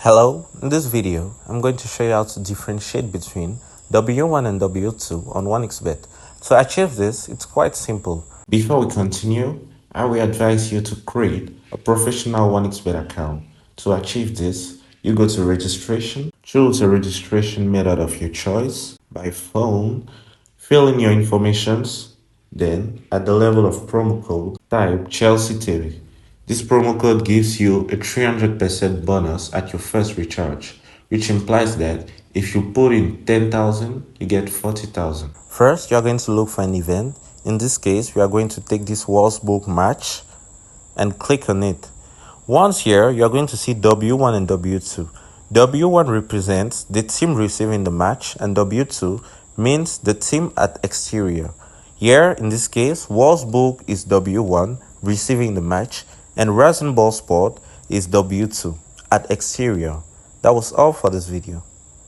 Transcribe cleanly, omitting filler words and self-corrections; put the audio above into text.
Hello, in this video, I'm going to show you how to differentiate between W1 and W2 on 1xBet. To achieve this, it's quite simple. Before we continue, I will advise you to create a professional 1xBet account. To achieve this, you go to registration, choose a registration method of your choice by phone, fill in your informations, then at the level of promo code, type Chelsea TV. This promo code gives you a 300% bonus at your first recharge, which implies that if you put in 10,000, you get 40,000. First, you're going to look for an event. In this case, we are going to take this Wolfsburg match and click on it. Once here, you're going to see W1 and W2. W1 represents the team receiving the match, and W2 means the team at exterior. Here, in this case, Wolfsburg is W1 receiving the match, and Rasenball Sport is W2 at exterior. That was all for this video.